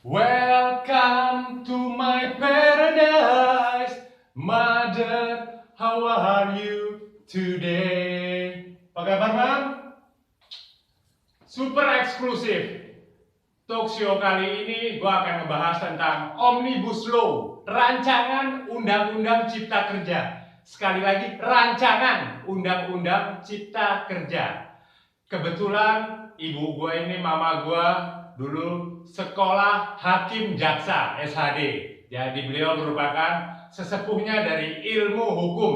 Welcome to my paradise, Mother. How are you today? Apa kabar, Mam? Super eksklusif. Talkshow kali ini gue akan ngebahas tentang Omnibus Law, rancangan Undang-Undang Cipta Kerja. Sekali lagi, rancangan Undang-Undang Cipta Kerja. Kebetulan ibu gue ini, mama gue dulu sekolah hakim jaksa SHD. Jadi beliau merupakan sesepuhnya dari ilmu hukum.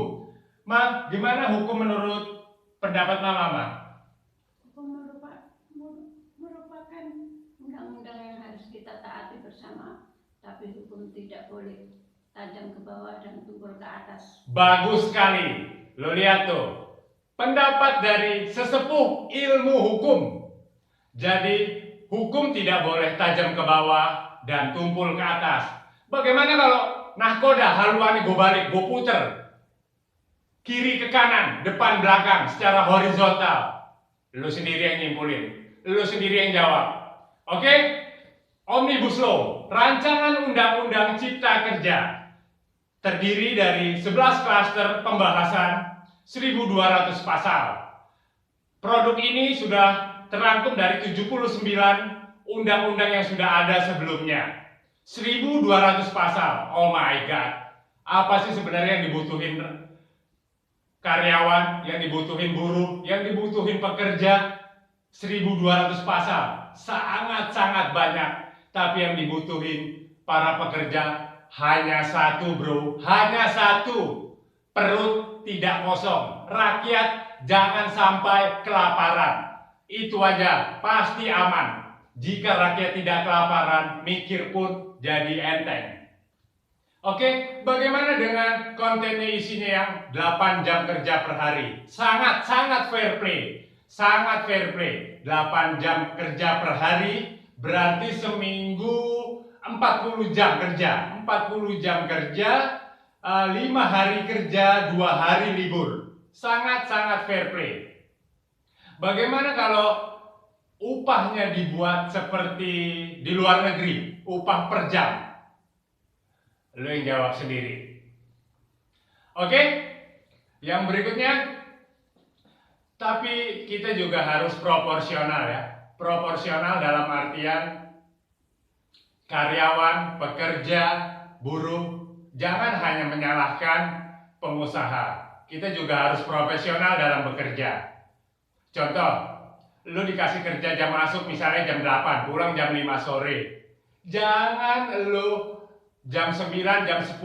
Ma, gimana hukum menurut pendapat mama, Ma? Merupakan undang-undang yang harus kita taati bersama, tapi hukum tidak boleh tajam ke bawah dan tumpul ke atas. Bagus sekali. Lo lihat tuh, pendapat dari sesepuh ilmu hukum. Jadi hukum tidak boleh tajam ke bawah dan tumpul ke atas. Bagaimana kalau nahkoda haluan gue balik, gue puter kiri ke kanan, depan belakang secara horizontal? Lu sendiri yang nyimpulin, lu sendiri yang jawab. Oke? Omnibus Law, rancangan undang-undang cipta kerja, terdiri dari 11 klaster pembahasan, 1.200 pasal. Produk ini sudah terangkum dari 79 undang-undang yang sudah ada sebelumnya. 1.200 pasal. Oh my god. Apa sih sebenarnya yang dibutuhin karyawan, yang dibutuhin buruh, yang dibutuhin pekerja? 1.200 pasal. Sangat-sangat banyak. Tapi yang dibutuhin para pekerja hanya satu, bro. Hanya satu. Perut tidak kosong. Rakyat jangan sampai kelaparan. Itu aja, pasti aman. Jika rakyat tidak kelaparan, mikir pun jadi enteng. Oke, bagaimana dengan kontennya, isinya yang 8 jam kerja per hari? Sangat-sangat fair play. Sangat fair play. 8 jam kerja per hari berarti seminggu 40 jam kerja. 40 jam kerja, 5 hari kerja, 2 hari libur. Sangat-sangat fair play. Bagaimana kalau upahnya dibuat seperti di luar negeri, upah per jam? Lo yang jawab sendiri. Oke, yang berikutnya, tapi kita juga harus proporsional ya. Proporsional dalam artian karyawan, pekerja, buruh, jangan hanya menyalahkan pengusaha. Kita juga harus profesional dalam bekerja. Contoh, lu dikasih kerja jam masuk misalnya jam 8, pulang jam 5 sore. Jangan lu jam 9, jam 10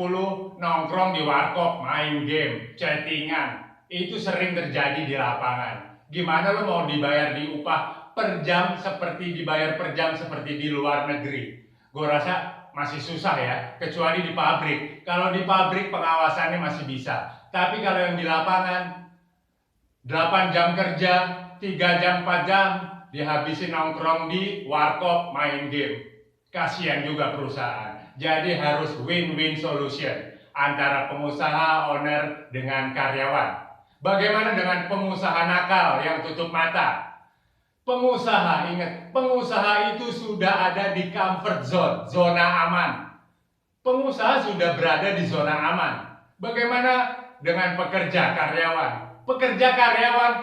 nongkrong di warkop, main game, chattingan. Itu sering terjadi di lapangan. Gimana lu mau dibayar di upah per jam seperti dibayar per jam seperti di luar negeri? Gue rasa masih susah ya, kecuali di pabrik. Kalau di pabrik pengawasannya masih bisa. Tapi kalau yang di lapangan, 8 jam kerja, 3 jam, 4 jam dihabisin nongkrong di warkop, main game. Kasihan juga perusahaan. Jadi harus win-win solution antara pengusaha, owner dengan karyawan. Bagaimana dengan pengusaha nakal yang tutup mata? Pengusaha, ingat, pengusaha itu sudah ada di comfort zone, zona aman. Pengusaha sudah berada di zona aman. Bagaimana dengan pekerja karyawan? Pekerja karyawan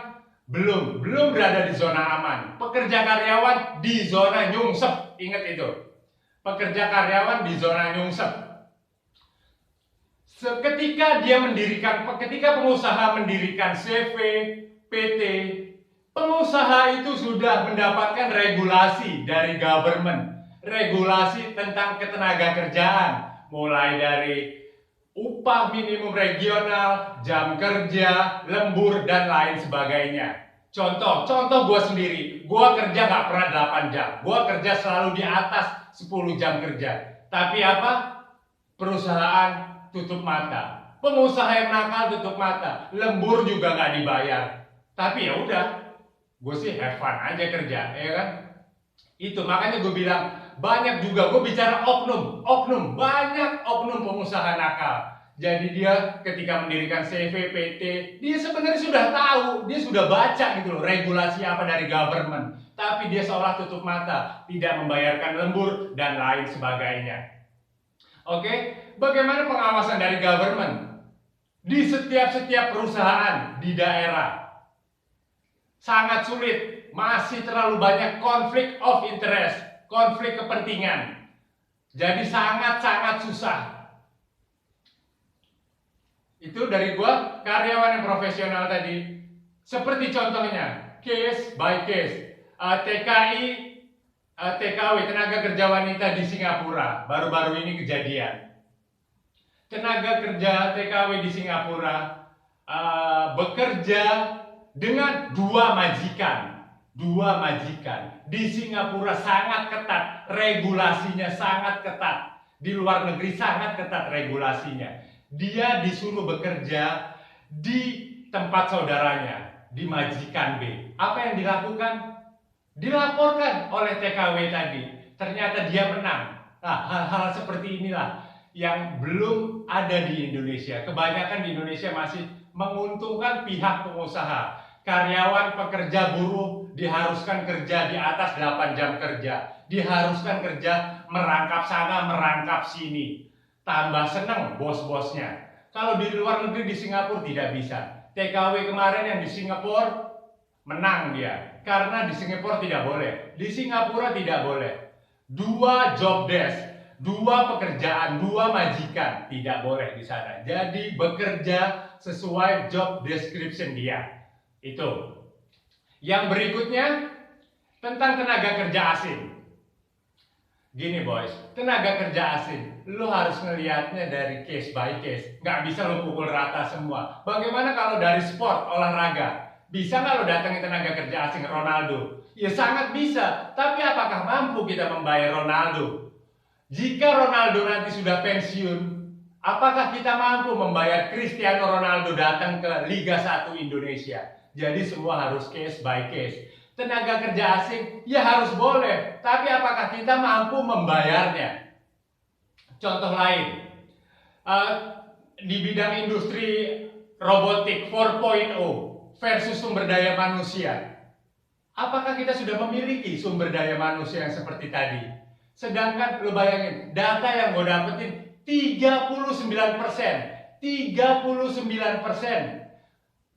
belum berada di zona aman. Pekerja karyawan di zona nyungsep, ingat itu. Pekerja karyawan di zona nyungsep. Ketika pengusaha mendirikan CV, PT, pengusaha itu sudah mendapatkan regulasi dari government, regulasi tentang ketenaga kerjaan, mulai dari upah minimum regional, jam kerja, lembur, dan lain sebagainya. Contoh gue sendiri, gue kerja gak pernah 8 jam, gue kerja selalu di atas 10 jam kerja. Tapi apa? Perusahaan tutup mata, pengusaha yang nakal tutup mata, lembur juga gak dibayar. Tapi ya udah, gue sih have fun aja kerja, ya kan? Itu makanya gue bilang banyak juga, gue bicara oknum, banyak oknum pengusaha nakal. Jadi dia ketika mendirikan CV, PT, dia sebenarnya sudah tahu, dia sudah baca gitu loh regulasi apa dari government. tapi dia seolah tutup mata, tidak membayarkan lembur dan lain sebagainya. Oke, bagaimana pengawasan dari government di setiap perusahaan di daerah? Sangat sulit, masih terlalu banyak konflik of interest, konflik kepentingan. Jadi sangat-sangat susah. Itu dari gua, karyawan yang profesional tadi. Seperti contohnya, case by case. TKW, tenaga kerja wanita di Singapura, baru-baru ini kejadian. Tenaga kerja TKW di Singapura bekerja dengan dua majikan. Di Singapura sangat ketat, regulasinya sangat ketat. Di luar negeri sangat ketat regulasinya. Dia disuruh bekerja di tempat saudaranya, di majikan B. Apa yang dilakukan? Dilaporkan oleh TKW tadi. Ternyata dia menang. Nah, hal-hal seperti inilah yang belum ada di Indonesia. Kebanyakan di Indonesia masih menguntungkan pihak pengusaha. Karyawan, pekerja, buruh diharuskan kerja di atas 8 jam kerja. Diharuskan kerja merangkap sana, merangkap sini. Tambah seneng bos-bosnya. Kalau di luar negeri, di Singapura tidak bisa. TKW kemarin yang di Singapura menang dia. Karena di Singapura tidak boleh. Di Singapura tidak boleh. 2 job desk, 2 pekerjaan, 2 majikan tidak boleh di sana. Jadi bekerja sesuai job description dia. Itu. Yang berikutnya tentang tenaga kerja asing. Gini boys, tenaga kerja asing, lu harus ngelihatnya dari case by case. Nggak bisa lu pukul rata semua. Bagaimana kalau dari sport, olahraga? Bisa nggak lo datangin tenaga kerja asing Ronaldo? Ya sangat bisa, tapi apakah mampu kita membayar Ronaldo? Jika Ronaldo nanti sudah pensiun, apakah kita mampu membayar Cristiano Ronaldo datang ke Liga 1 Indonesia? Jadi semua harus case by case. Tenaga kerja asing, ya harus boleh, tapi apakah kita mampu membayarnya? Contoh lain, di bidang industri robotik 4.0 versus sumber daya manusia. Apakah kita sudah memiliki sumber daya manusia yang seperti tadi? Sedangkan lo bayangin, data yang gue dapetin 39%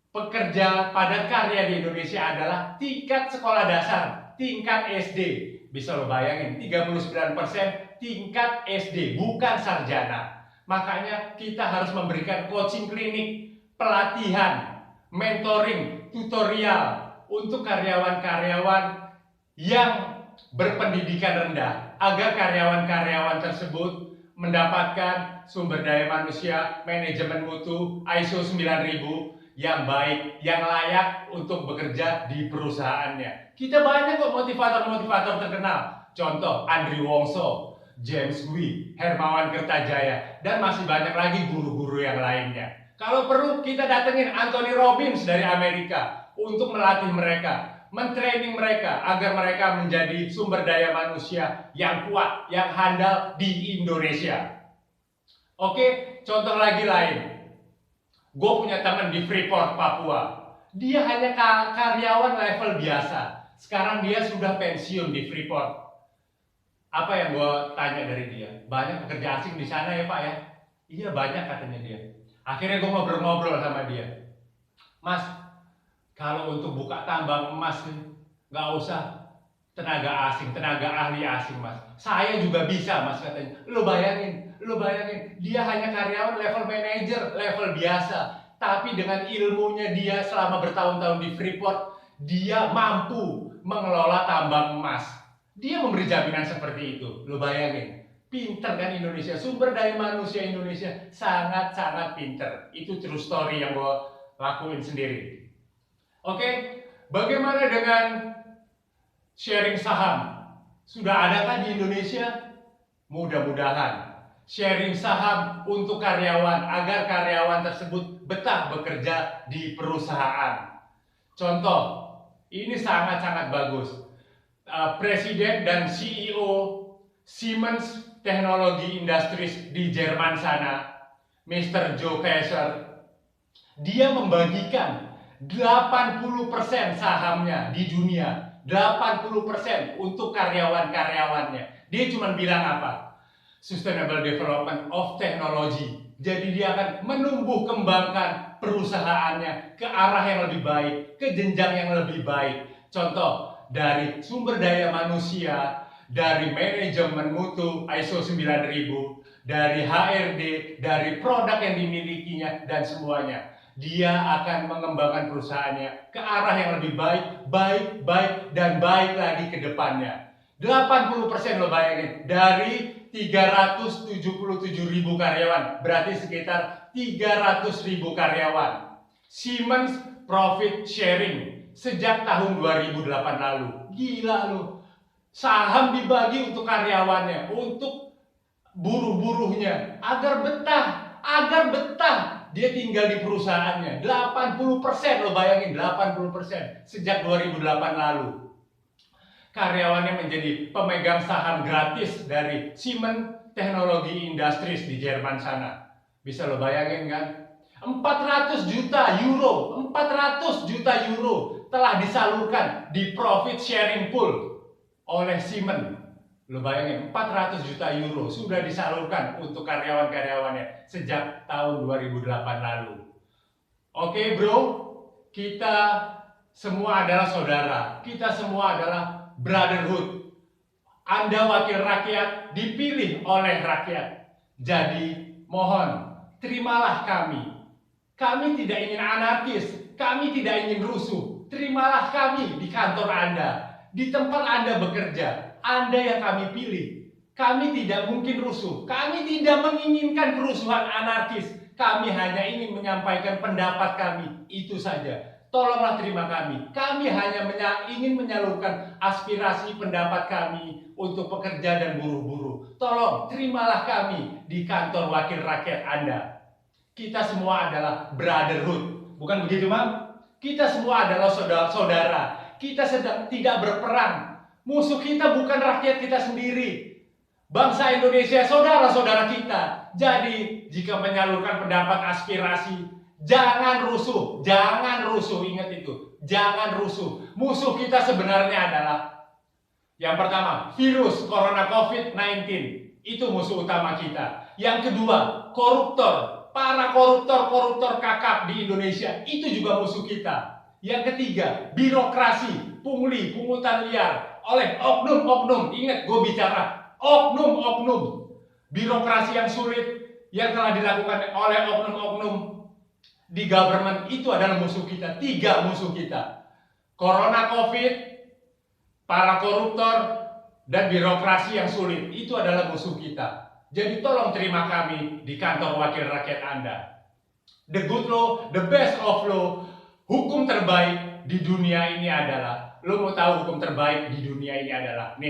pekerja padat karya di Indonesia adalah tingkat sekolah dasar, tingkat SD. Bisa lo bayangin, 39% tingkat SD, bukan sarjana. Makanya kita harus memberikan coaching klinik, pelatihan, mentoring, tutorial untuk karyawan-karyawan yang berpendidikan rendah agar karyawan-karyawan tersebut mendapatkan sumber daya manusia, manajemen mutu, ISO 9000 yang baik, yang layak untuk bekerja di perusahaannya. Kita banyak kok motivator-motivator terkenal. Contoh Andrew Wongso, James Hui, Hermawan Kertajaya, dan masih banyak lagi guru-guru yang lainnya. Kalau perlu kita datengin Anthony Robbins dari Amerika untuk melatih mereka, mentraining mereka agar mereka menjadi sumber daya manusia yang kuat, yang handal di Indonesia. Oke, contoh lagi lain. Gue punya teman di Freeport, Papua. Dia hanya karyawan level biasa. Sekarang dia sudah pensiun di Freeport. Apa yang gue tanya dari dia? Banyak pekerja asing di sana ya Pak ya? Iya banyak katanya dia. Akhirnya gue ngobrol-ngobrol sama dia. Mas, kalau untuk buka tambang emas nggak usah tenaga asing, tenaga ahli asing mas. Saya juga bisa mas katanya. Lo bayangin, dia hanya karyawan level manager, level biasa. Tapi dengan ilmunya dia selama bertahun-tahun di Freeport, dia mampu mengelola tambang emas. Dia memberi jaminan seperti itu. Lo bayangin. Pinter kan Indonesia, sumber daya manusia Indonesia sangat-sangat pinter. Itu true story yang gue lakuin sendiri. Oke, bagaimana dengan sharing saham? Sudah adakah di Indonesia? Mudah-mudahan. Sharing saham untuk karyawan agar karyawan tersebut betah bekerja di perusahaan. Contoh, ini sangat-sangat bagus. Presiden dan CEO Siemens Technology Industries di Jerman sana, Mr. Joe Kaeser, dia membagikan 80% sahamnya di dunia 80% untuk karyawan-karyawannya. Dia cuma bilang apa? Sustainable Development of Technology. Jadi dia akan menumbuh kembangkan perusahaannya ke arah yang lebih baik, ke jenjang yang lebih baik. Contoh, dari sumber daya manusia, dari manajemen mutu ISO 9000, dari HRD, dari produk yang dimilikinya, dan semuanya. Dia akan mengembangkan perusahaannya ke arah yang lebih baik, dan baik lagi ke depannya. 80% lo bayangin, dari 377.000 karyawan, berarti sekitar 300.000 karyawan. Siemens profit sharing sejak tahun 2008 lalu. Gila lo. Saham dibagi untuk karyawannya, untuk buruh-buruhnya, agar betah dia tinggal di perusahaannya. 80% lo bayangin, 80% sejak 2008 lalu. Karyawannya menjadi pemegang saham gratis dari Siemens Technology Industries di Jerman sana. Bisa lo bayangin kan? 400 juta euro telah disalurkan di profit sharing pool oleh Siemens. Lo bayangin, 400 juta euro sudah disalurkan untuk karyawan-karyawannya sejak tahun 2008 lalu. Oke bro, kita semua adalah saudara, kita semua adalah brotherhood. Anda wakil rakyat, dipilih oleh rakyat. Jadi mohon, terimalah kami. Kami tidak ingin anarkis, kami tidak ingin rusuh. Terimalah kami di kantor Anda, di tempat Anda bekerja. Anda yang kami pilih. Kami tidak mungkin rusuh, kami tidak menginginkan kerusuhan anarkis. Kami hanya ingin menyampaikan pendapat kami, itu saja. Tolonglah terima kami. Kami hanya ingin menyalurkan aspirasi pendapat kami untuk pekerja dan buruh-buruh. Tolong terimalah kami di kantor wakil rakyat Anda. Kita semua adalah brotherhood. Bukan begitu, Mam? Kita semua adalah saudara-saudara. Kita sedang tidak berperang. Musuh kita bukan rakyat kita sendiri. Bangsa Indonesia saudara-saudara kita. Jadi, jika menyalurkan pendapat aspirasi, jangan rusuh, ingat itu, jangan rusuh. Musuh kita sebenarnya adalah yang pertama, virus corona COVID-19, itu musuh utama kita. Yang kedua, koruptor, para koruptor kakap di Indonesia, itu juga musuh kita. Yang ketiga, birokrasi, pungli, pungutan liar oleh oknum-oknum. Ingat, gue bicara oknum-oknum. Birokrasi yang sulit yang telah dilakukan oleh oknum-oknum di government itu adalah musuh kita. 3 musuh kita. Corona COVID, para koruptor, dan birokrasi yang sulit. Itu adalah musuh kita. Jadi tolong terima kami di kantor wakil rakyat Anda. The good law, the best of law. Hukum terbaik di dunia ini adalah, lo mau tahu hukum terbaik di dunia ini adalah, nih.